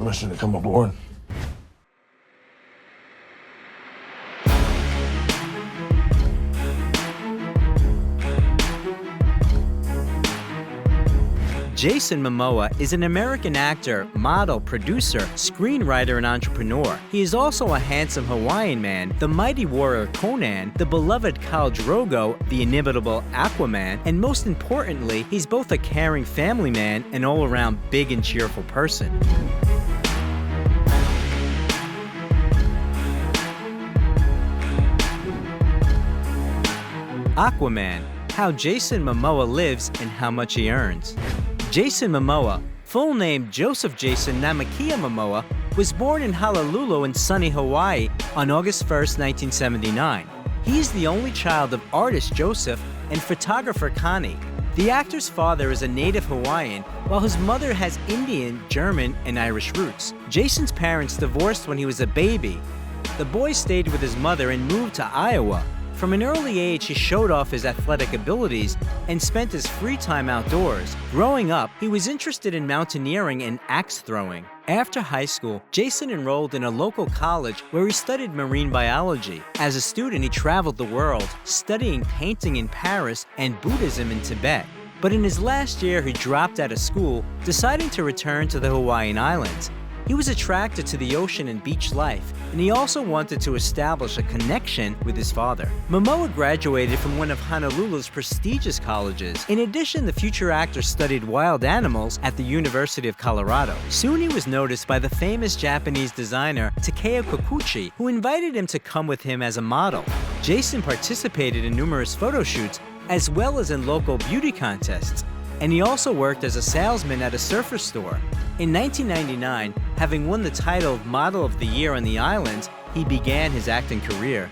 permission to come aboard. Jason Momoa is an American actor, model, producer, screenwriter, and entrepreneur. He is also a handsome Hawaiian man, the mighty warrior Conan, the beloved Khal Drogo, the inimitable Aquaman, and most importantly, he's both a caring family man and all-around big and cheerful person. Aquaman, how Jason Momoa lives and how much he earns. Jason Momoa, full name Joseph Jason Namakia Momoa, was born in Honolulu in sunny Hawaii on August 1, 1979. He is the only child of artist Joseph and photographer Connie. The actor's father is a native Hawaiian, while his mother has Indian, German, and Irish roots. Jason's parents divorced when he was a baby. The boy stayed with his mother and moved to Iowa. From an early age, he showed off his athletic abilities and spent his free time outdoors. Growing up, he was interested in mountaineering and axe throwing. After high school, Jason enrolled in a local college where he studied marine biology. As a student, he traveled the world, studying painting in Paris and Buddhism in Tibet. But in his last year, he dropped out of school, deciding to return to the Hawaiian Islands. He was attracted to the ocean and beach life, and he also wanted to establish a connection with his father. Momoa graduated from one of Honolulu's prestigious colleges. In addition, the future actor studied wild animals at the University of Colorado. Soon he was noticed by the famous Japanese designer Takeo Kikuchi, who invited him to come with him as a model. Jason participated in numerous photo shoots, as well as in local beauty contests, and he also worked as a salesman at a surfer store. In 1999, having won the title of Model of the Year on the islands, he began his acting career.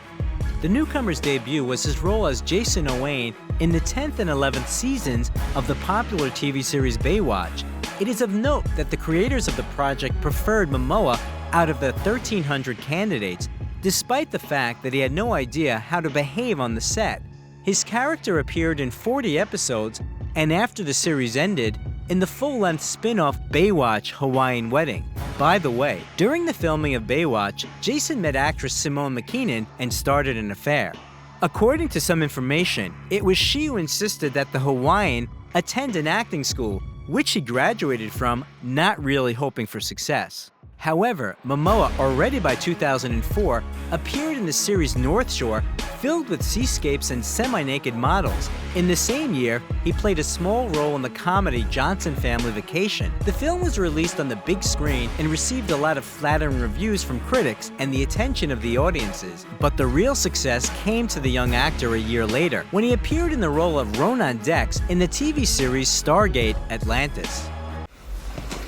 The newcomer's debut was his role as Jason Owain in the 10th and 11th seasons of the popular TV series Baywatch. It is of note that the creators of the project preferred Momoa out of the 1,300 candidates, despite the fact that he had no idea how to behave on the set. His character appeared in 40 episodes, and after the series ended, in the full-length spin-off Baywatch Hawaiian Wedding. By the way, during the filming of Baywatch, Jason met actress Simone McKinnon and started an affair. According to some information, it was she who insisted that the Hawaiian attend an acting school, which he graduated from, not really hoping for success. However, Momoa, already by 2004, appeared in the series North Shore, filled with seascapes and semi-naked models. In the same year, he played a small role in the comedy Johnson Family Vacation. The film was released on the big screen and received a lot of flattering reviews from critics and the attention of the audiences. But the real success came to the young actor a year later, when he appeared in the role of Ronan Dex in the TV series Stargate Atlantis.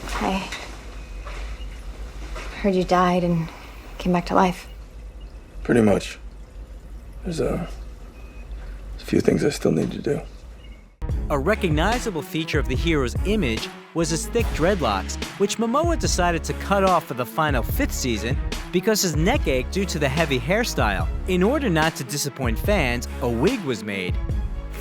Hi. Heard you died and came back to life. Pretty much. There's a few things I still need to do. A recognizable feature of the hero's image was his thick dreadlocks, which Momoa decided to cut off for the final 5th season because his neck ached due to the heavy hairstyle. In order not to disappoint fans, a wig was made.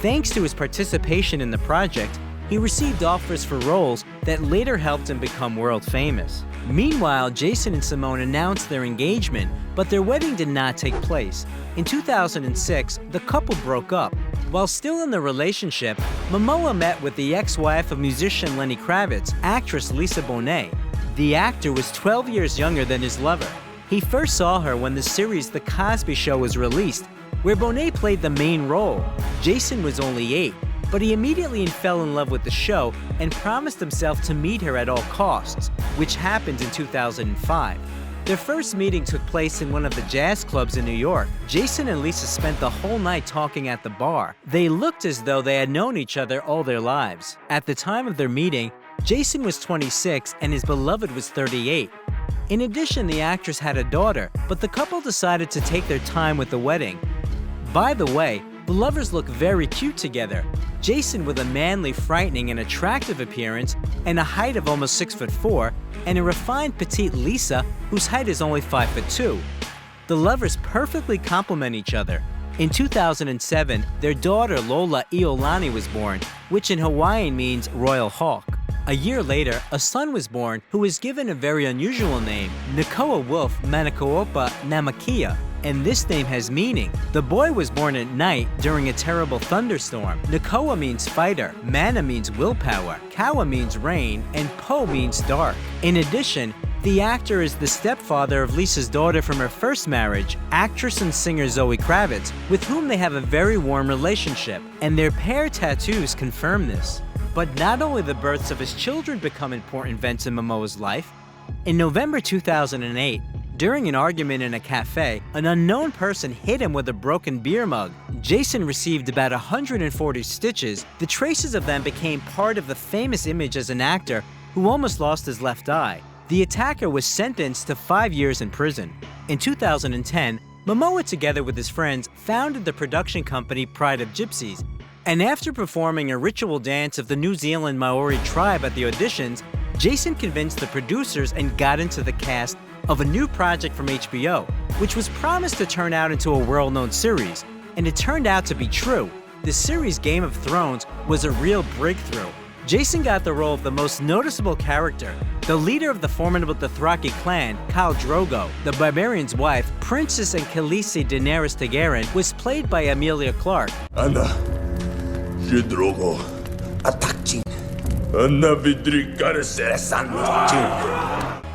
Thanks to his participation in the project, he received offers for roles that later helped him become world famous. Meanwhile, Jason and Simone announced their engagement, but their wedding did not take place. In 2006, the couple broke up. While still in the relationship, Momoa met with the ex-wife of musician Lenny Kravitz, actress Lisa Bonet. The actor was 12 years younger than his lover. He first saw her when the series The Cosby Show was released, where Bonet played the main role. Jason was only 8, but he immediately fell in love with the show and promised himself to meet her at all costs, which happened in 2005. Their first meeting took place in one of the jazz clubs in New York. Jason and Lisa spent the whole night talking at the bar. They looked as though they had known each other all their lives. At the time of their meeting, Jason was 26 and his beloved was 38. In addition, the actress had a daughter, but the couple decided to take their time with the wedding. By the way, the lovers look very cute together. Jason with a manly, frightening, and attractive appearance and a height of almost 6'4", and a refined petite Lisa whose height is only 5'2". The lovers perfectly complement each other. In 2007, their daughter Lola Iolani was born, which in Hawaiian means royal hawk. A year later, a son was born who was given a very unusual name, Nakoa Wolf Manakoopa Namakia, and this name has meaning. The boy was born at night during a terrible thunderstorm. Nakoa means fighter, Mana means willpower, Kawa means rain, and Po means dark. In addition, the actor is the stepfather of Lisa's daughter from her first marriage, actress and singer Zoe Kravitz, with whom they have a very warm relationship, and their pair tattoos confirm this. But not only the births of his children become important events in Momoa's life. In November 2008, during an argument in a cafe, an unknown person hit him with a broken beer mug. Jason received about 140 stitches. The traces of them became part of the famous image as an actor who almost lost his left eye. The attacker was sentenced to 5 years in prison. In 2010, Momoa, together with his friends, founded the production company Pride of Gypsies. And after performing a ritual dance of the New Zealand Maori tribe at the auditions, Jason convinced the producers and got into the cast of a new project from HBO, which was promised to turn out into a world-known series. And it turned out to be true. The series Game of Thrones was a real breakthrough. Jason got the role of the most noticeable character. The leader of the formidable Dothraki clan, Khal Drogo, the barbarian's wife, Princess and Khaleesi Daenerys Targaryen, was played by Emilia Clarke. Anna, je Drogo, attack.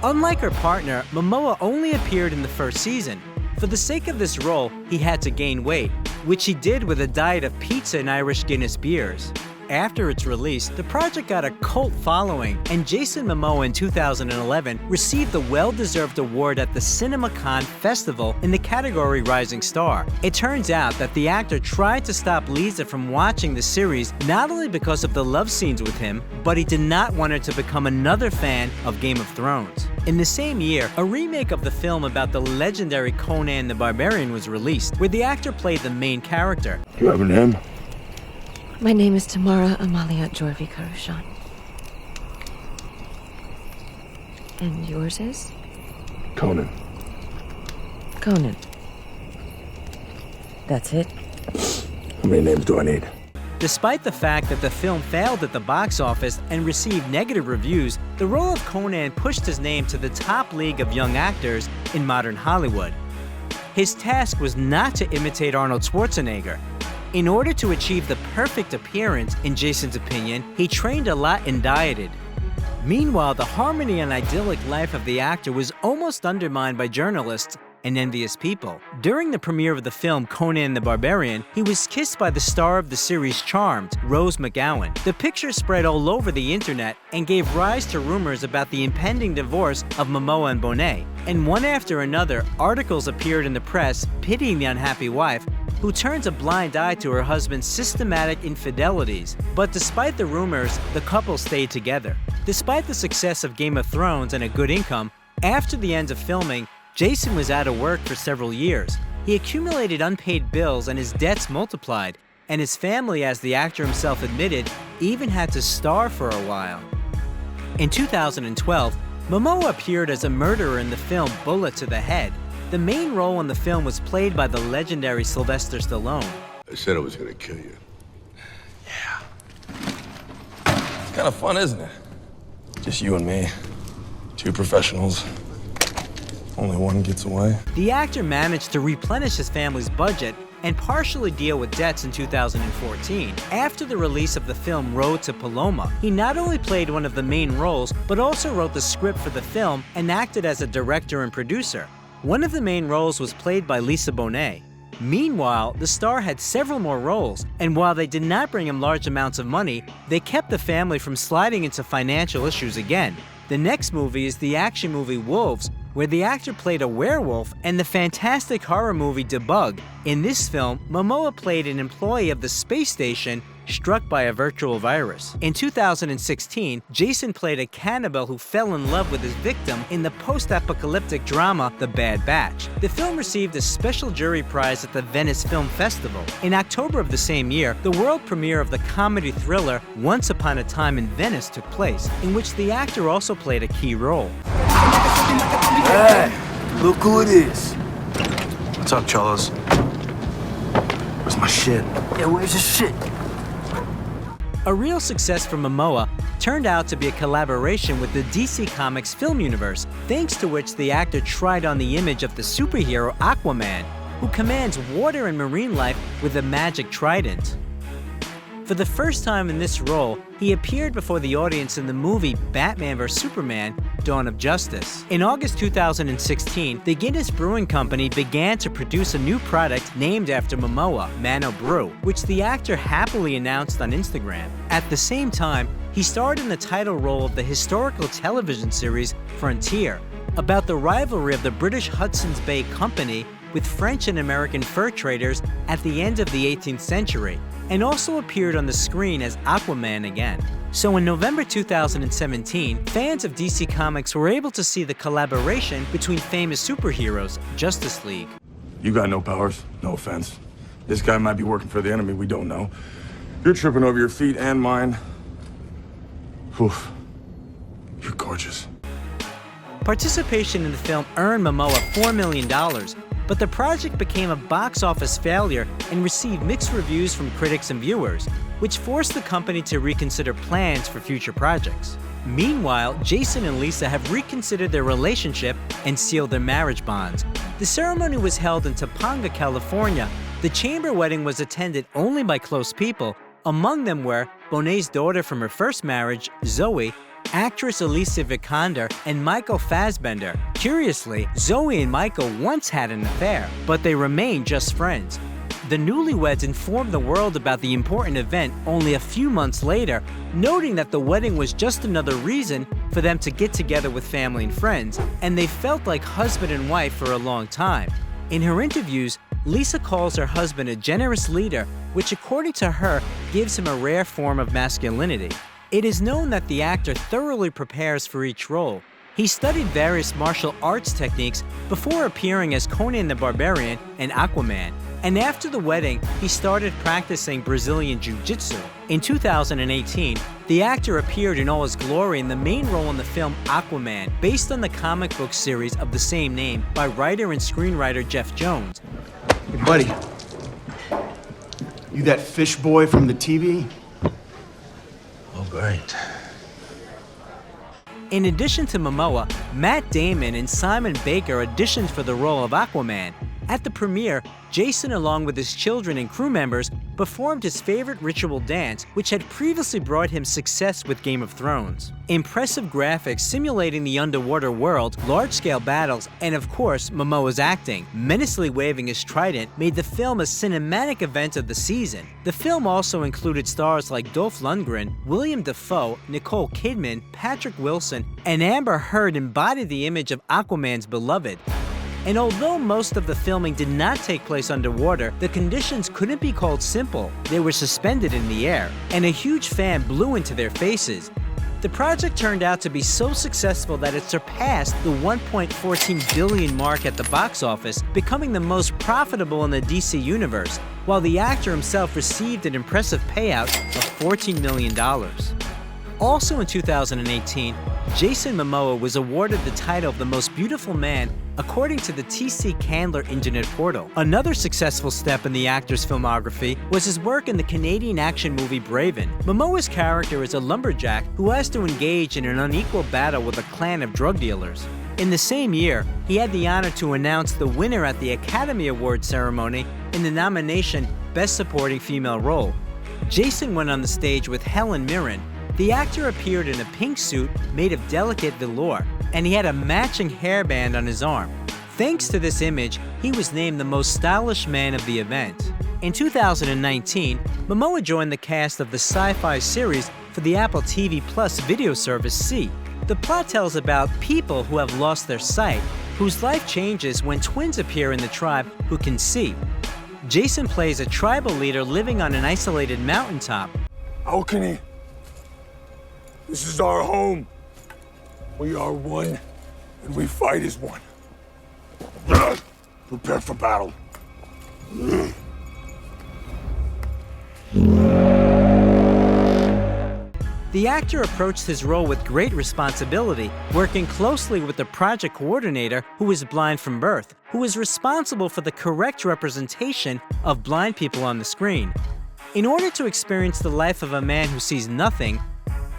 Unlike her partner, Momoa only appeared in the first season. For the sake of this role, he had to gain weight, which he did with a diet of pizza and Irish Guinness beers. After its release, the project got a cult following, and Jason Momoa in 2011 received the well-deserved award at the CinemaCon Festival in the category Rising Star. It turns out that the actor tried to stop Lisa from watching the series not only because of the love scenes with him, but he did not want her to become another fan of Game of Thrones. In the same year, a remake of the film about the legendary Conan the Barbarian was released, where the actor played the main character. You have a name? My name is Tamara Amalia Jorvi Karushan. And yours is? Conan. Conan. That's it? How many names do I need? Despite the fact that the film failed at the box office and received negative reviews, the role of Conan pushed his name to the top league of young actors in modern Hollywood. His task was not to imitate Arnold Schwarzenegger. In order to achieve the perfect appearance, in Jason's opinion, he trained a lot and dieted. Meanwhile, the harmony and idyllic life of the actor was almost undermined by journalists and envious people. During the premiere of the film Conan the Barbarian, he was kissed by the star of the series Charmed, Rose McGowan. The picture spread all over the internet and gave rise to rumors about the impending divorce of Momoa and Bonet. And one after another, articles appeared in the press pitying the unhappy wife, who turns a blind eye to her husband's systematic infidelities. But despite the rumors, the couple stayed together. Despite the success of Game of Thrones and a good income, after the end of filming, Jason was out of work for several years. He accumulated unpaid bills and his debts multiplied, and his family, as the actor himself admitted, even had to starve for a while. In 2012, Momoa appeared as a murderer in the film Bullet to the Head. The main role in the film was played by the legendary Sylvester Stallone. I said I was gonna kill you. Yeah. It's kind of fun, isn't it? Just you and me. Two professionals. Only one gets away. The actor managed to replenish his family's budget and partially deal with debts in 2014. After the release of the film Road to Paloma, he not only played one of the main roles, but also wrote the script for the film and acted as a director and producer. One of the main roles was played by Lisa Bonet. Meanwhile, the star had several more roles, and while they did not bring him large amounts of money, they kept the family from sliding into financial issues again. The next movie is the action movie Wolves, where the actor played a werewolf, and the fantastic horror movie Debug. In this film, Momoa played an employee of the space station struck by a virtual virus. In 2016, Jason played a cannibal who fell in love with his victim in the post-apocalyptic drama The Bad Batch. The film received a special jury prize at the Venice Film Festival. In October of the same year, the world premiere of the comedy thriller Once Upon a Time in Venice took place, in which the actor also played a key role. Hey, look who it is. What's up, Cholos? Where's my shit? Yeah, where's the shit? A real success for Momoa turned out to be a collaboration with the DC Comics film universe, thanks to which the actor tried on the image of the superhero Aquaman, who commands water and marine life with a magic trident. For the first time in this role, he appeared before the audience in the movie Batman vs. Superman: Dawn of Justice. In August 2016, the Guinness Brewing Company began to produce a new product named after Momoa, Mano Brew, which the actor happily announced on Instagram. At the same time, he starred in the title role of the historical television series Frontier, about the rivalry of the British Hudson's Bay Company with French and American fur traders at the end of the 18th century, and also appeared on the screen as Aquaman again. So in November 2017, fans of DC Comics were able to see the collaboration between famous superheroes, Justice League. You got no powers, no offense. This guy might be working for the enemy, we don't know. You're tripping over your feet and mine. Oof. You're gorgeous. Participation in the film earned Momoa $4 million, but the project became a box office failure and received mixed reviews from critics and viewers, which forced the company to reconsider plans for future projects. Meanwhile, Jason and Lisa have reconsidered their relationship and sealed their marriage bonds. The ceremony was held in Topanga, California. The chamber wedding was attended only by close people. Among them were Bonet's daughter from her first marriage, Zoe, actress Alicia Vikander, and Michael Fassbender. Curiously, Zoe and Michael once had an affair, but they remained just friends. The newlyweds informed the world about the important event only a few months later, noting that the wedding was just another reason for them to get together with family and friends, and they felt like husband and wife for a long time. In her interviews, Lisa calls her husband a generous leader, which according to her gives him a rare form of masculinity. It is known that the actor thoroughly prepares for each role. He studied various martial arts techniques before appearing as Conan the Barbarian and Aquaman, and after the wedding, he started practicing Brazilian Jiu-Jitsu. In 2018, the actor appeared in all his glory in the main role in the film Aquaman, based on the comic book series of the same name by writer and screenwriter Jeff Jones. Hey, buddy. You that fish boy from the TV? Oh, great. In addition to Momoa, Matt Damon and Simon Baker auditioned for the role of Aquaman. At the premiere, Jason, along with his children and crew members, performed his favorite ritual dance, which had previously brought him success with Game of Thrones. Impressive graphics simulating the underwater world, large-scale battles, and of course, Momoa's acting, menacingly waving his trident, made the film a cinematic event of the season. The film also included stars like Dolph Lundgren, William Dafoe, Nicole Kidman, Patrick Wilson, and Amber Heard embodied the image of Aquaman's beloved. And although most of the filming did not take place underwater, the conditions couldn't be called simple. They were suspended in the air, and a huge fan blew into their faces. The project turned out to be so successful that it surpassed the $1.14 billion mark at the box office, becoming the most profitable in the DC universe, while the actor himself received an impressive payout of $14 million. Also in 2018, Jason Momoa was awarded the title of the most beautiful man according to the TC Candler Internet portal. Another successful step in the actor's filmography was his work in the Canadian action movie Braven. Momoa's character is a lumberjack who has to engage in an unequal battle with a clan of drug dealers. In the same year, he had the honor to announce the winner at the Academy Awards ceremony in the nomination Best Supporting Female Role. Jason went on the stage with Helen Mirren. The actor appeared in a pink suit made of delicate velour, and he had a matching hairband on his arm. Thanks to this image, he was named the most stylish man of the event. In 2019, Momoa joined the cast of the sci-fi series for the Apple TV Plus video service See. The plot tells about people who have lost their sight, whose life changes when twins appear in the tribe who can see. Jason plays a tribal leader living on an isolated mountaintop. How can he? This is our home. We are one, and we fight as one. Prepare for battle. The actor approached his role with great responsibility, working closely with the project coordinator, who is blind from birth, who is responsible for the correct representation of blind people on the screen. In order to experience the life of a man who sees nothing,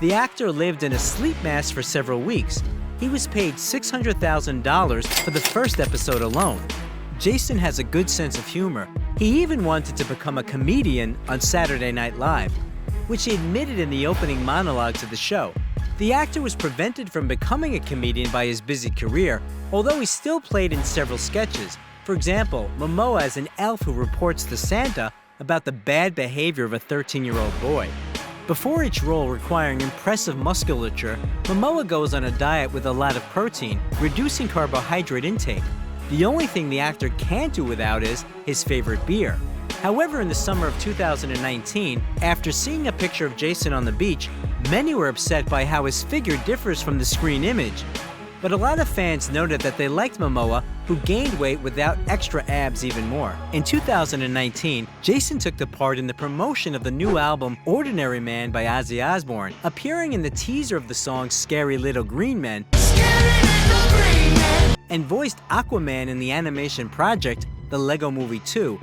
the actor lived in a sleep mask for several weeks. He was paid $600,000 for the first episode alone. Jason has a good sense of humor. He even wanted to become a comedian on Saturday Night Live, which he admitted in the opening monologues of the show. The actor was prevented from becoming a comedian by his busy career, although he still played in several sketches. For example, Momoa as an elf who reports to Santa about the bad behavior of a 13-year-old boy. Before each role requiring impressive musculature, Momoa goes on a diet with a lot of protein, reducing carbohydrate intake. The only thing the actor can't do without is his favorite beer. However, in the summer of 2019, after seeing a picture of Jason on the beach, many were upset by how his figure differs from the screen image. But a lot of fans noted that they liked Momoa, who gained weight without extra abs even more. In 2019, Jason took the part in the promotion of the new album Ordinary Man by Ozzy Osbourne, appearing in the teaser of the song Scary Little Green Men, and voiced Aquaman in the animation project The Lego Movie 2.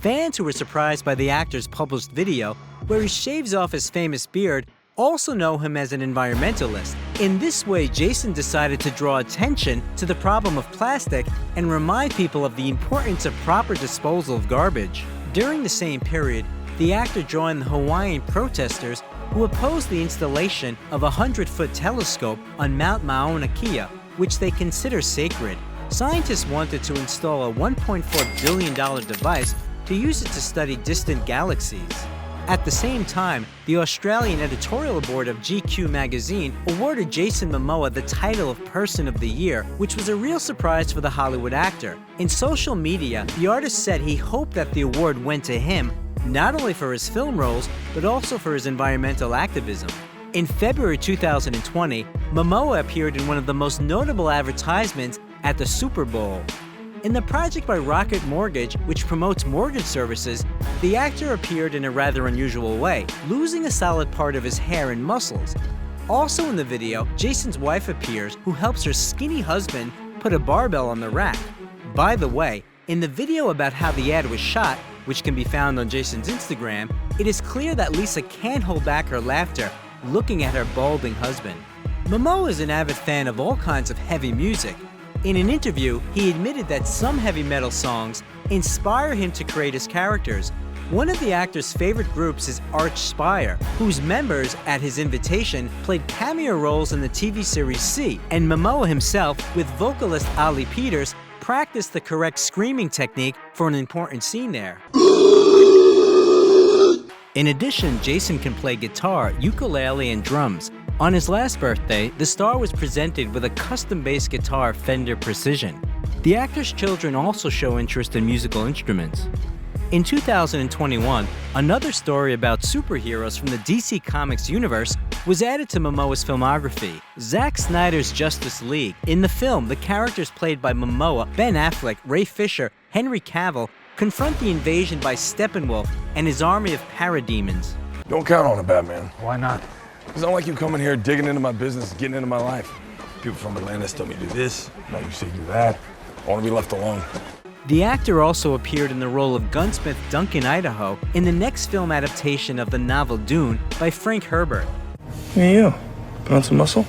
Fans who were surprised by the actor's published video, where he shaves off his famous beard, also know him as an environmentalist. In this way, Jason decided to draw attention to the problem of plastic and remind people of the importance of proper disposal of garbage. During the same period, the actor joined the Hawaiian protesters who opposed the installation of a 100-foot telescope on Mount Mauna Kea, which they consider sacred. Scientists wanted to install a $1.4 billion device to use it to study distant galaxies. At the same time, the Australian editorial board of GQ magazine awarded Jason Momoa the title of Person of the Year, which was a real surprise for the Hollywood actor. In social media, the artist said he hoped that the award went to him, not only for his film roles, but also for his environmental activism. In February 2020, Momoa appeared in one of the most notable advertisements at the Super Bowl. In the project by Rocket Mortgage, which promotes mortgage services, the actor appeared in a rather unusual way, losing a solid part of his hair and muscles. Also in the video, Jason's wife appears, who helps her skinny husband put a barbell on the rack. By the way, in the video about how the ad was shot, which can be found on Jason's Instagram, it is clear that Lisa can't hold back her laughter looking at her balding husband. Momoa is an avid fan of all kinds of heavy music. In an interview, he admitted that some heavy metal songs inspire him to create his characters. One of the actor's favorite groups is Arch Spire, whose members, at his invitation, played cameo roles in the TV series C, and Momoa himself, with vocalist Ali Peters, practiced the correct screaming technique for an important scene there. In addition, Jason can play guitar, ukulele, and drums. On his last birthday, the star was presented with a custom-based guitar Fender Precision. The actor's children also show interest in musical instruments. In 2021, another story about superheroes from the DC Comics universe was added to Momoa's filmography, Zack Snyder's Justice League. In the film, the characters played by Momoa, Ben Affleck, Ray Fisher, Henry Cavill, confront the invasion by Steppenwolf and his army of parademons. Don't count on it, Batman. Why not? It's not like you coming here digging into my business, getting into my life. People from Atlanta tell me do this, now you say do that. I want to be left alone. The actor also appeared in the role of gunsmith Duncan Idaho in the next film adaptation of the novel Dune by Frank Herbert. Hey, you. Put on some muscle?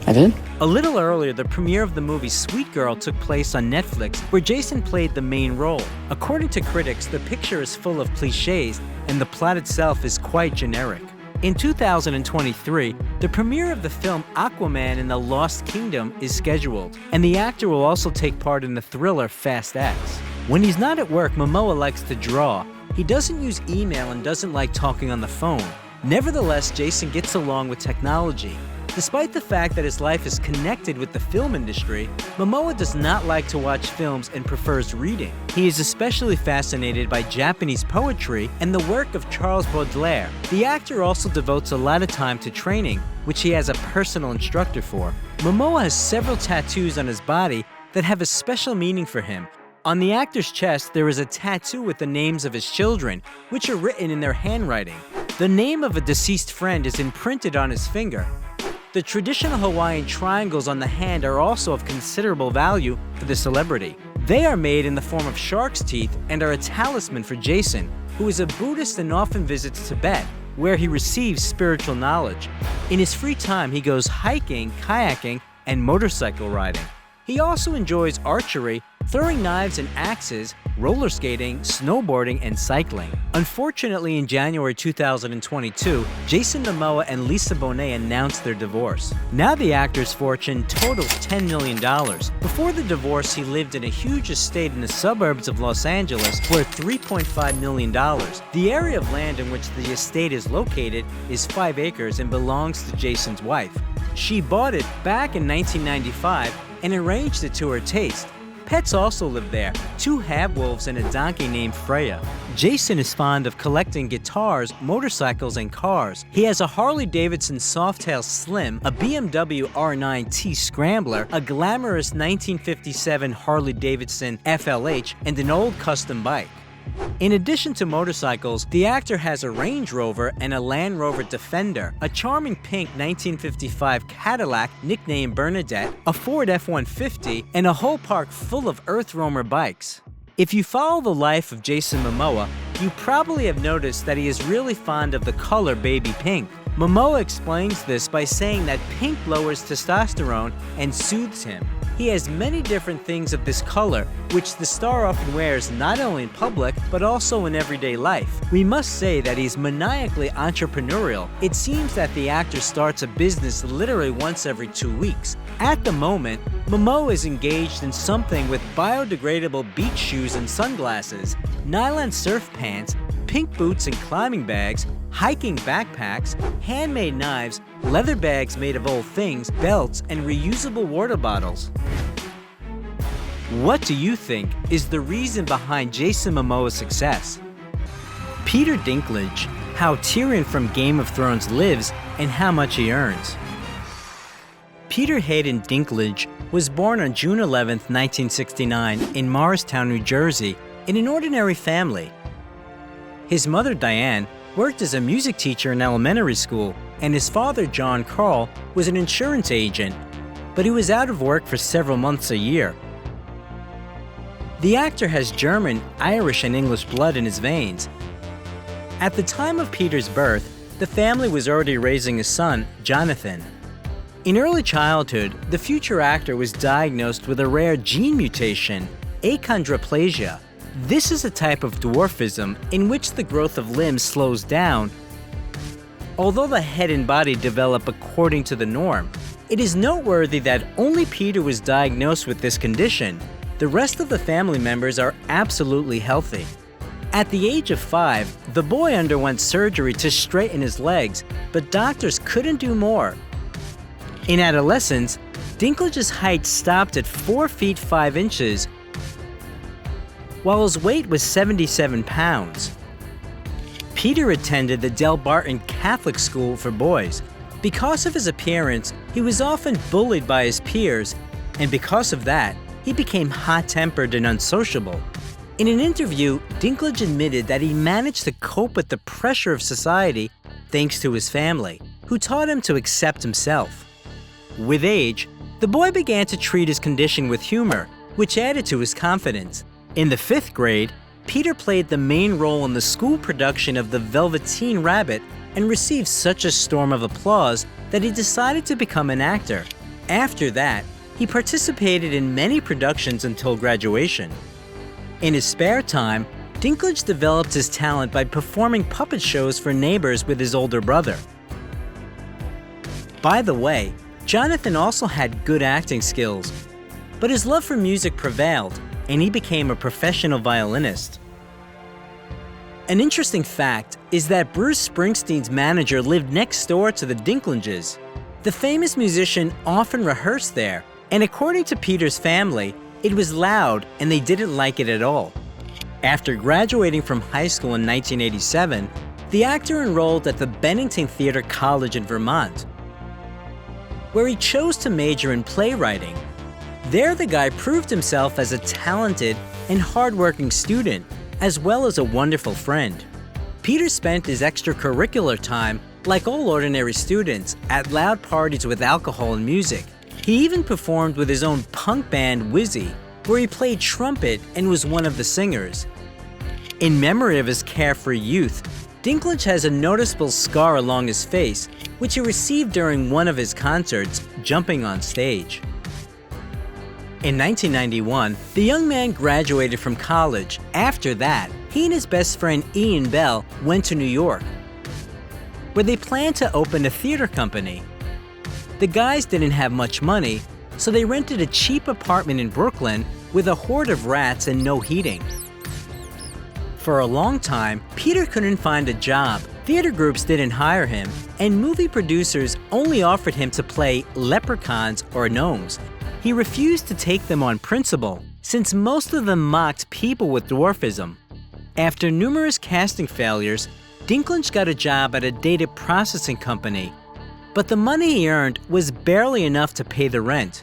I did? A little earlier, the premiere of the movie Sweet Girl took place on Netflix, where Jason played the main role. According to critics, the picture is full of cliches, and the plot itself is quite generic. In 2023, the premiere of the film Aquaman and the Lost Kingdom is scheduled, and the actor will also take part in the thriller Fast X. When he's not at work, Momoa likes to draw. He doesn't use email and doesn't like talking on the phone. Nevertheless, Jason gets along with technology. Despite the fact that his life is connected with the film industry, Momoa does not like to watch films and prefers reading. He is especially fascinated by Japanese poetry and the work of Charles Baudelaire. The actor also devotes a lot of time to training, which he has a personal instructor for. Momoa has several tattoos on his body that have a special meaning for him. On the actor's chest, there is a tattoo with the names of his children, which are written in their handwriting. The name of a deceased friend is imprinted on his finger. The traditional Hawaiian triangles on the hand are also of considerable value for the celebrity. They are made in the form of shark's teeth and are a talisman for Jason, who is a Buddhist and often visits Tibet. where he receives spiritual knowledge. In his free time, he goes hiking, kayaking, and motorcycle riding. He also enjoys archery, throwing knives and axes, roller skating, snowboarding, and cycling. Unfortunately, in January 2022, Jason Momoa and Lisa Bonet announced their divorce. Now the actor's fortune totals $10 million. Before the divorce, he lived in a huge estate in the suburbs of Los Angeles worth $3.5 million. The area of land in which the estate is located is 5 acres and belongs to Jason's wife. She bought it back in 1995 and arranged it to her taste. Pets also live there, 2 half-wolves and a donkey named Freya. Jason is fond of collecting guitars, motorcycles, and cars. He has a Harley-Davidson Softail Slim, a BMW R9T Scrambler, a glamorous 1957 Harley-Davidson FLH, and an old custom bike. In addition to motorcycles, the actor has a Range Rover and a Land Rover Defender, a charming pink 1955 Cadillac nicknamed Bernadette, a Ford F-150, and a whole park full of Earth Roamer bikes. If you follow the life of Jason Momoa, you probably have noticed that he is really fond of the color baby pink. Momoa explains this by saying that pink lowers testosterone and soothes him. He has many different things of this color, which the star often wears not only in public, but also in everyday life. We must say that he's maniacally entrepreneurial. It seems that the actor starts a business literally once every 2 weeks. At the moment, Momoa is engaged in something with biodegradable beach shoes and sunglasses, nylon surf pants, pink boots and climbing bags, hiking backpacks, handmade knives, leather bags made of old things, belts, and reusable water bottles. What do you think is the reason behind Jason Momoa's success? Peter Dinklage, how Tyrion from Game of Thrones lives and how much he earns. Peter Hayden Dinklage was born on June 11, 1969 in Morristown, New Jersey, in an ordinary family. His mother, Diane, worked as a music teacher in elementary school, and his father, John Carl, was an insurance agent, but he was out of work for several months a year. The actor has German, Irish, and English blood in his veins. At the time of Peter's birth, the family was already raising a son, Jonathan. In early childhood, the future actor was diagnosed with a rare gene mutation, achondroplasia. This is a type of dwarfism in which the growth of limbs slows down. Although the head and body develop according to the norm, it is noteworthy that only Peter was diagnosed with this condition. The rest of the family members are absolutely healthy. At the age of 5, the boy underwent surgery to straighten his legs, but doctors couldn't do more. In adolescence, Dinklage's height stopped at 4 feet 5 inches, while his weight was 77 pounds. Peter attended the Del Barton Catholic School for Boys. Because of his appearance, he was often bullied by his peers, and because of that, he became hot-tempered and unsociable. In an interview, Dinklage admitted that he managed to cope with the pressure of society thanks to his family, who taught him to accept himself. With age, the boy began to treat his condition with humor, which added to his confidence. In the 5th grade, Peter played the main role in the school production of The Velveteen Rabbit and received such a storm of applause that he decided to become an actor. After that, he participated in many productions until graduation. In his spare time, Dinklage developed his talent by performing puppet shows for neighbors with his older brother. By the way, Jonathan also had good acting skills, but his love for music prevailed, and he became a professional violinist. An interesting fact is that Bruce Springsteen's manager lived next door to the Dinklages. The famous musician often rehearsed there, and according to Peter's family, it was loud and they didn't like it at all. After graduating from high school in 1987, the actor enrolled at the Bennington Theatre College in Vermont, where he chose to major in playwriting. There, the guy proved himself as a talented and hardworking student, as well as a wonderful friend. Peter spent his extracurricular time, like all ordinary students, at loud parties with alcohol and music. He even performed with his own punk band, Wizzy, where he played trumpet and was one of the singers. In memory of his carefree youth, Dinklage has a noticeable scar along his face, which he received during one of his concerts, jumping on stage. In 1991, the young man graduated from college. After that, he and his best friend Ian Bell went to New York, where they planned to open a theater company. The guys didn't have much money, so they rented a cheap apartment in Brooklyn with a horde of rats and no heating. For a long time, Peter couldn't find a job, theater groups didn't hire him, and movie producers only offered him to play leprechauns or gnomes. He refused to take them on principle, since most of them mocked people with dwarfism. After numerous casting failures, Dinklage got a job at a data processing company, but the money he earned was barely enough to pay the rent.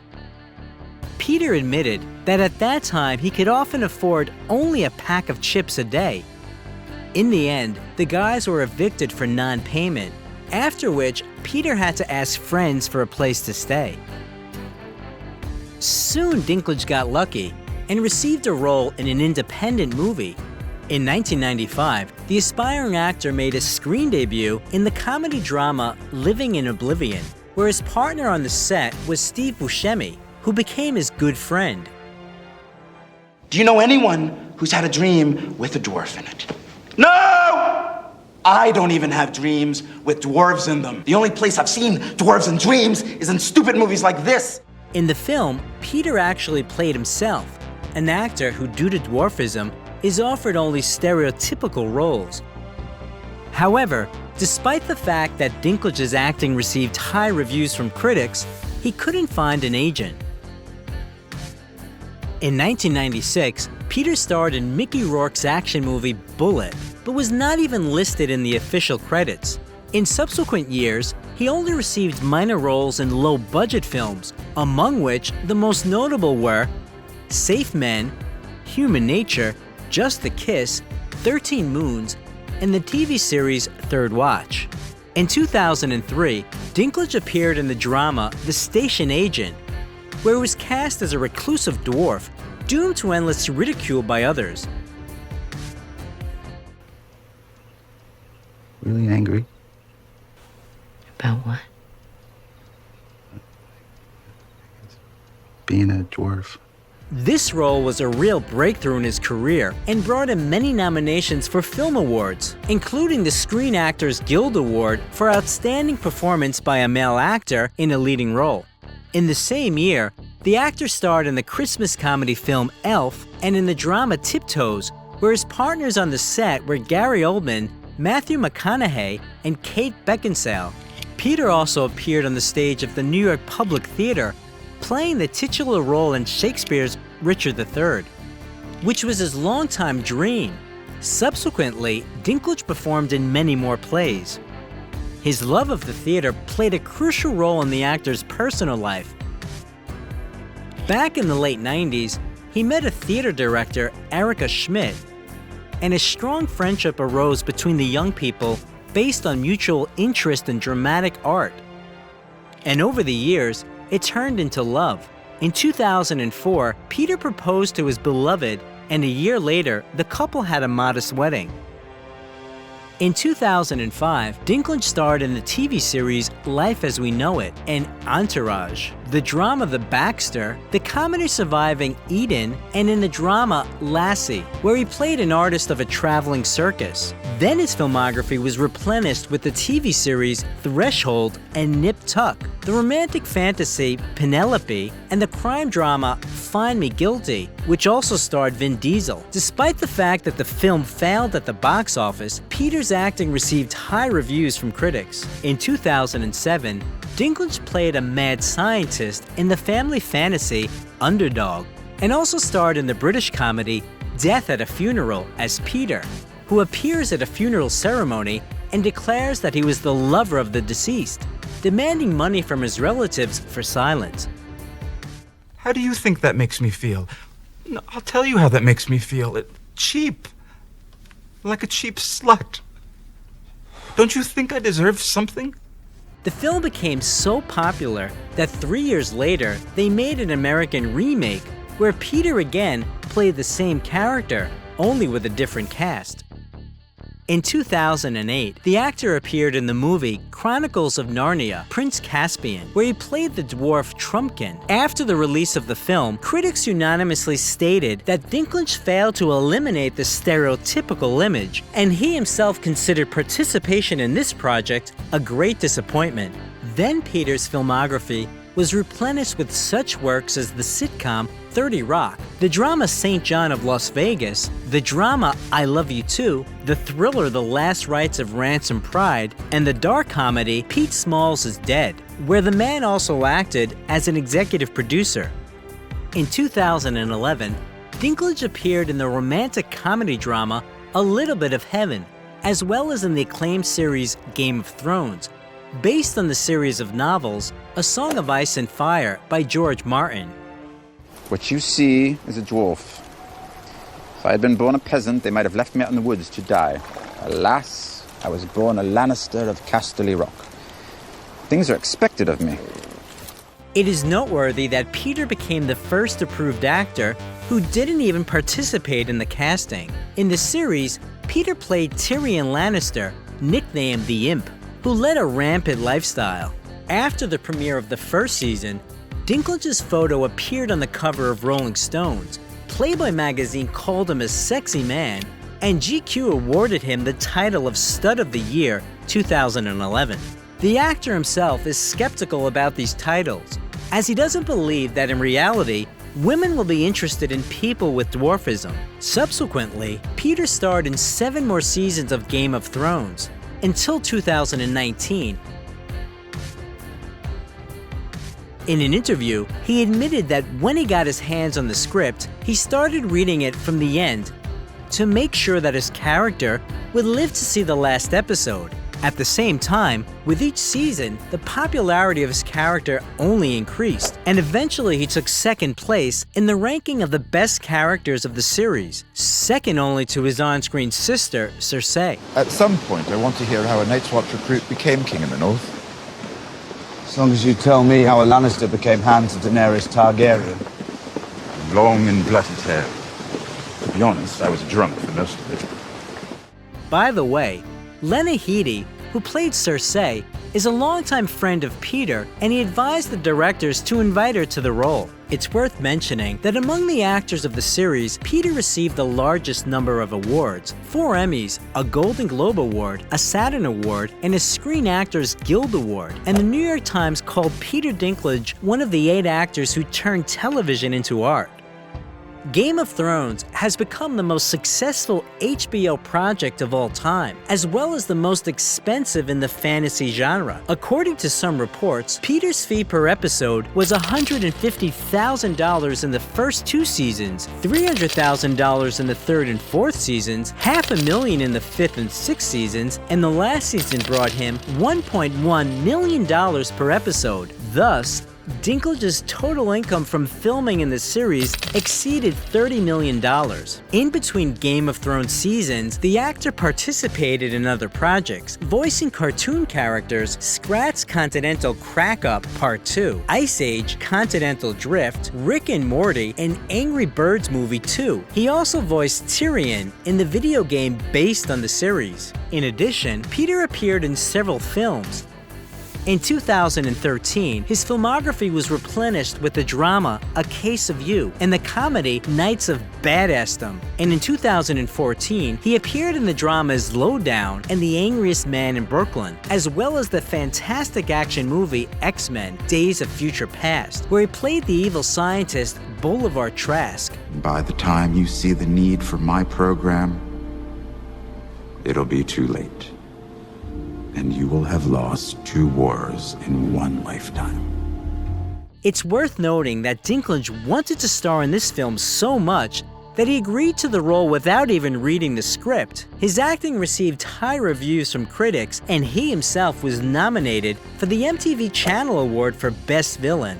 Peter admitted that at that time he could often afford only a pack of chips a day. In the end, the guys were evicted for non-payment, after which Peter had to ask friends for a place to stay. Soon Dinklage got lucky and received a role in an independent movie. In 1995, the aspiring actor made his screen debut in the comedy drama Living in Oblivion, where his partner on the set was Steve Buscemi, who became his good friend. Do you know anyone who's had a dream with a dwarf in it? No! I don't even have dreams with dwarves in them. The only place I've seen dwarves in dreams is in stupid movies like this. In the film, Peter actually played himself, an actor who, due to dwarfism, is offered only stereotypical roles. However, despite the fact that Dinklage's acting received high reviews from critics, he couldn't find an agent. In 1996, Peter starred in Mickey Rourke's action movie Bullet, but was not even listed in the official credits. In subsequent years, he only received minor roles in low-budget films, among which the most notable were Safe Men, Human Nature, Just a Kiss, 13 Moons, and the TV series Third Watch. In 2003, Dinklage appeared in the drama The Station Agent, where he was cast as a reclusive dwarf, doomed to endless ridicule by others. Really angry? About what? Being a dwarf. This role was a real breakthrough in his career and brought him many nominations for film awards, including the Screen Actors Guild Award for Outstanding Performance by a Male Actor in a Leading Role. In the same year, the actor starred in the Christmas comedy film Elf and in the drama Tiptoes, where his partners on the set were Gary Oldman, Matthew McConaughey, and Kate Beckinsale. Peter also appeared on the stage of the New York Public Theater, playing the titular role in Shakespeare's Richard III, which was his longtime dream. Subsequently, Dinklage performed in many more plays. His love of the theater played a crucial role in the actor's personal life. Back in the late 90s, he met a theater director, Erica Schmidt, and a strong friendship arose between the young people based on mutual interest in dramatic art. And over the years, it turned into love. In 2004, Peter proposed to his beloved, and a year later, the couple had a modest wedding. In 2005, Dinklage starred in the TV series Life as We Know It and Entourage, the drama The Baxter, the comedy Surviving Eden, and in the drama Lassie, where he played an artist of a traveling circus. Then his filmography was replenished with the TV series Threshold and Nip Tuck, the romantic fantasy Penelope, and the crime drama Find Me Guilty, which also starred Vin Diesel. Despite the fact that the film failed at the box office, Peter's acting received high reviews from critics. In 2007, Dinklage played a mad scientist in the family fantasy Underdog, and also starred in the British comedy Death at a Funeral as Peter, who appears at a funeral ceremony and declares that he was the lover of the deceased, demanding money from his relatives for silence. How do you think that makes me feel? No, I'll tell you how that makes me feel. Cheap. Like a cheap slut. Don't you think I deserve something? The film became so popular that 3 years later, they made an American remake where Peter again played the same character, only with a different cast. In 2008, the actor appeared in the movie Chronicles of Narnia, Prince Caspian, where he played the dwarf Trumpkin. After the release of the film, critics unanimously stated that Dinklage failed to eliminate the stereotypical image, and he himself considered participation in this project a great disappointment. Then Peter's filmography was replenished with such works as the sitcom 30 Rock, the drama St. John of Las Vegas, the drama I Love You Too, the thriller The Last Rites of Ransom Pride, and the dark comedy Pete Smalls is Dead, where the man also acted as an executive producer. In 2011, Dinklage appeared in the romantic comedy drama A Little Bit of Heaven, as well as in the acclaimed series Game of Thrones, based on the series of novels A Song of Ice and Fire by George Martin. What you see is a dwarf. If I had been born a peasant, they might have left me out in the woods to die. Alas, I was born a Lannister of Casterly Rock. Things are expected of me. It is noteworthy that Peter became the first approved actor who didn't even participate in the casting. In the series, Peter played Tyrion Lannister, nicknamed the Imp, who led a rampant lifestyle. After the premiere of the first season, Dinklage's photo appeared on the cover of Rolling Stones. Playboy magazine called him a sexy man, and GQ awarded him the title of Stud of the Year 2011. The actor himself is skeptical about these titles, as he doesn't believe that in reality, women will be interested in people with dwarfism. Subsequently, Peter starred in 7 more seasons of Game of Thrones, until 2019. In an interview, he admitted that when he got his hands on the script, he started reading it from the end to make sure that his character would live to see the last episode. At the same time, with each season, the popularity of his character only increased, and eventually he took second place in the ranking of the best characters of the series, second only to his on-screen sister, Cersei. At some point, I want to hear how a Night's Watch recruit became king in the north. As long as you tell me how a Lannister became hand to Daenerys Targaryen. Long and bloody tale. To be honest, I was drunk for most of it. By the way, Lena Headey, who played Cersei, is a longtime friend of Peter, and he advised the directors to invite her to the role. It's worth mentioning that among the actors of the series, Peter received the largest number of awards: 4 Emmys, a Golden Globe Award, a Saturn Award, and a Screen Actors Guild Award. And the New York Times called Peter Dinklage one of the 8 actors who turned television into art. Game of Thrones has become the most successful HBO project of all time, as well as the most expensive in the fantasy genre. According to some reports, Peter's fee per episode was $150,000 in the first 2 seasons, $300,000 in the 3rd and 4th seasons, $500,000 in the 5th and 6th seasons, and the last season brought him $1.1 million per episode. Thus, Dinklage's total income from filming in the series exceeded $30 million. In between Game of Thrones seasons, the actor participated in other projects, voicing cartoon characters Scrat's Continental Crack-Up Part 2, Ice Age Continental Drift, Rick and Morty, and Angry Birds Movie 2. He also voiced Tyrion in the video game based on the series. In addition, Peter appeared in several films. In 2013, his filmography was replenished with the drama A Case of You and the comedy Knights of Badassdom. And in 2014, he appeared in the dramas Lowdown and The Angriest Man in Brooklyn, as well as the fantastic action movie X-Men: Days of Future Past, where he played the evil scientist Boulevard Trask. By the time you see the need for my program, it'll be too late. And you will have lost 2 wars in 1 lifetime. It's worth noting that Dinklage wanted to star in this film so much that he agreed to the role without even reading the script. His acting received high reviews from critics, and he himself was nominated for the MTV Channel Award for Best Villain.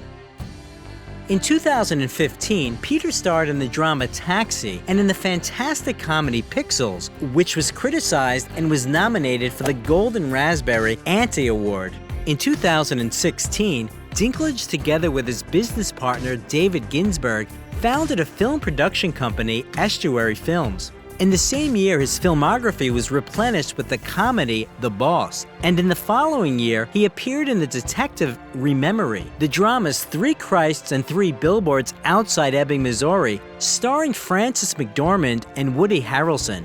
In 2015, Peter starred in the drama Taxi and in the fantastic comedy Pixels, which was criticized and was nominated for the Golden Raspberry Anti Award. In 2016, Dinklage, together with his business partner David Ginsburg, founded a film production company, Estuary Films. In the same year, his filmography was replenished with the comedy The Boss, and in the following year, he appeared in the detective Rememory, the dramas Three Christs and Three Billboards Outside Ebbing, Missouri, starring Frances McDormand and Woody Harrelson.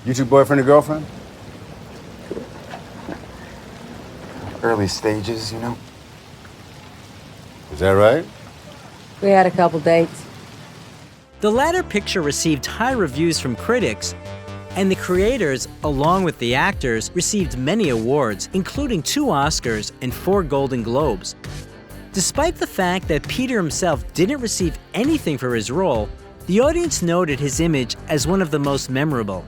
You two boyfriend and girlfriend? Early stages, you know? Is that right? We had a couple dates. The latter picture received high reviews from critics, and the creators, along with the actors, received many awards, including 2 Oscars and 4 Golden Globes. Despite the fact that Peter himself didn't receive anything for his role, the audience noted his image as one of the most memorable.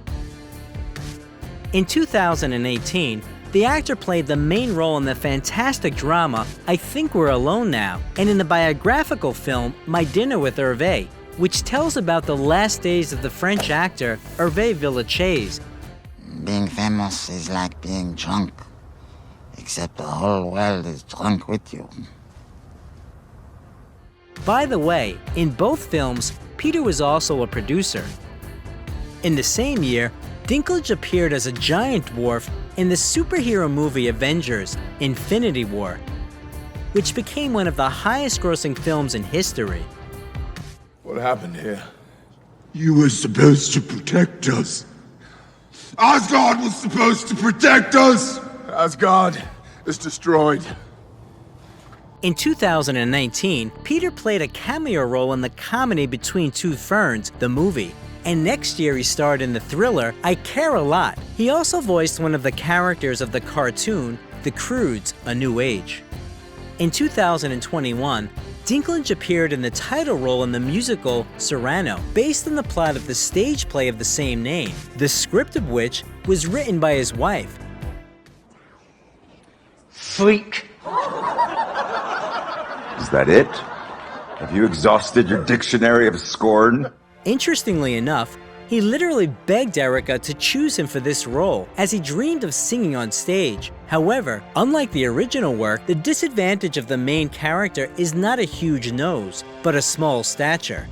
In 2018, the actor played the main role in the fantastic drama I Think We're Alone Now, and in the biographical film My Dinner with Hervé, which tells about the last days of the French actor Hervé Villechaize. Being famous is like being drunk, except the whole world is drunk with you. By the way, in both films, Peter was also a producer. In the same year, Dinklage appeared as a giant dwarf in the superhero movie Avengers: Infinity War, which became one of the highest-grossing films in history. What happened here? You were supposed to protect us. Asgard was supposed to protect us! Asgard is destroyed. In 2019, Peter played a cameo role in the comedy Between Two Ferns, the movie. And next year he starred in the thriller I Care a Lot. He also voiced one of the characters of the cartoon The Croods: A New Age. In 2021, Dinklage appeared in the title role in the musical Cyrano, based on the plot of the stage play of the same name, the script of which was written by his wife. Freak. Is that it? Have you exhausted your dictionary of scorn? Interestingly enough, he literally begged Erica to choose him for this role, as he dreamed of singing on stage. However, unlike the original work, the disadvantage of the main character is not a huge nose, but a small stature.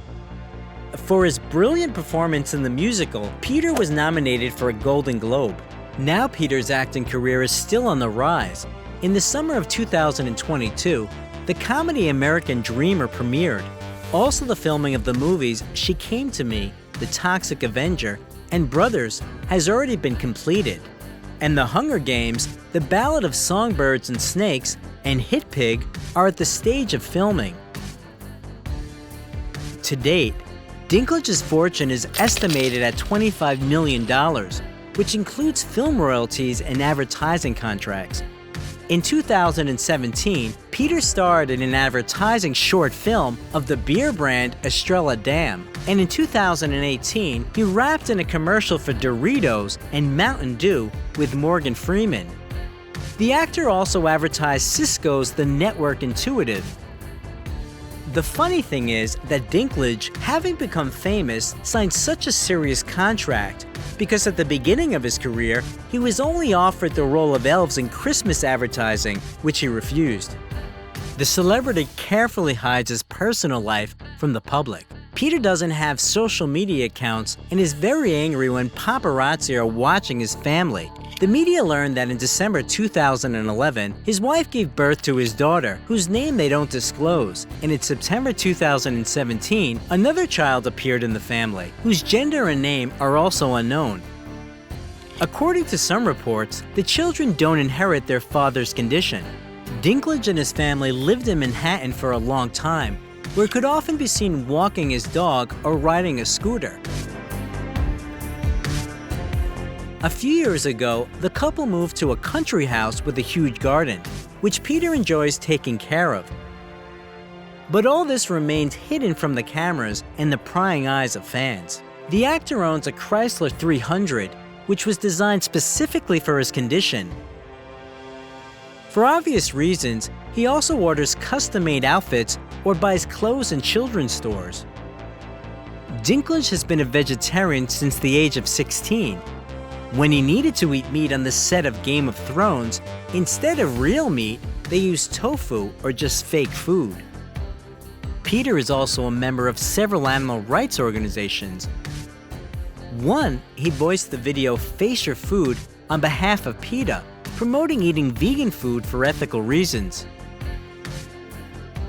For his brilliant performance in the musical, Peter was nominated for a Golden Globe. Now Peter's acting career is still on the rise. In the summer of 2022, the comedy American Dreamer premiered. Also, the filming of the movies She Came to Me, The Toxic Avenger, and Brothers has already been completed. And The Hunger Games, The Ballad of Songbirds and Snakes, and Hit Pig are at the stage of filming. To date, Dinklage's fortune is estimated at $25 million, which includes film royalties and advertising contracts. In 2017, Peter starred in an advertising short film of the beer brand Estrella Damm, and in 2018, he rapped in a commercial for Doritos and Mountain Dew with Morgan Freeman. The actor also advertised Cisco's The Network Intuitive. The funny thing is that Dinklage, having become famous, signed such a serious contract because at the beginning of his career, he was only offered the role of elves in Christmas advertising, which he refused. The celebrity carefully hides his personal life from the public. Peter doesn't have social media accounts and is very angry when paparazzi are watching his family. The media learned that in December 2011, his wife gave birth to his daughter, whose name they don't disclose, and in September 2017, another child appeared in the family, whose gender and name are also unknown. According to some reports, the children don't inherit their father's condition. Dinklage and his family lived in Manhattan for a long time, where he could often be seen walking his dog or riding a scooter. A few years ago, the couple moved to a country house with a huge garden, which Peter enjoys taking care of. But all this remained hidden from the cameras and the prying eyes of fans. The actor owns a Chrysler 300, which was designed specifically for his condition. For obvious reasons, he also orders custom-made outfits or buys clothes in children's stores. Dinklage has been a vegetarian since the age of 16. When he needed to eat meat on the set of Game of Thrones, instead of real meat, they used tofu or just fake food. Peter is also a member of several animal rights organizations. One, he voiced the video Face Your Food on behalf of PETA, promoting eating vegan food for ethical reasons.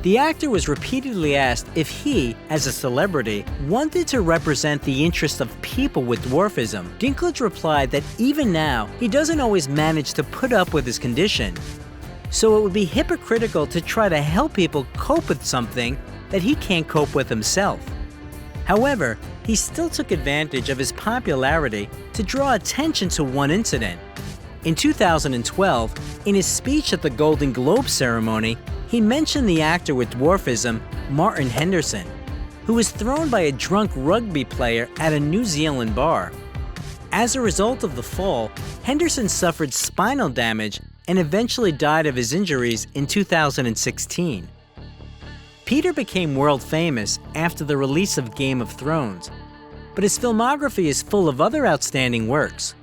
The actor was repeatedly asked if he, as a celebrity, wanted to represent the interests of people with dwarfism. Dinklage replied that even now, he doesn't always manage to put up with his condition, so it would be hypocritical to try to help people cope with something that he can't cope with himself. However, he still took advantage of his popularity to draw attention to one incident. In 2012, in his speech at the Golden Globe ceremony, he mentioned the actor with dwarfism, Martin Henderson, who was thrown by a drunk rugby player at a New Zealand bar. As a result of the fall, Henderson suffered spinal damage and eventually died of his injuries in 2016. Peter became world famous after the release of Game of Thrones, but his filmography is full of other outstanding works.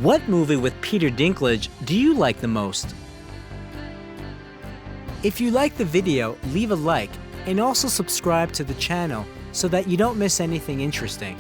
What movie with Peter Dinklage do you like the most? If you like the video, leave a like and also subscribe to the channel so that you don't miss anything interesting.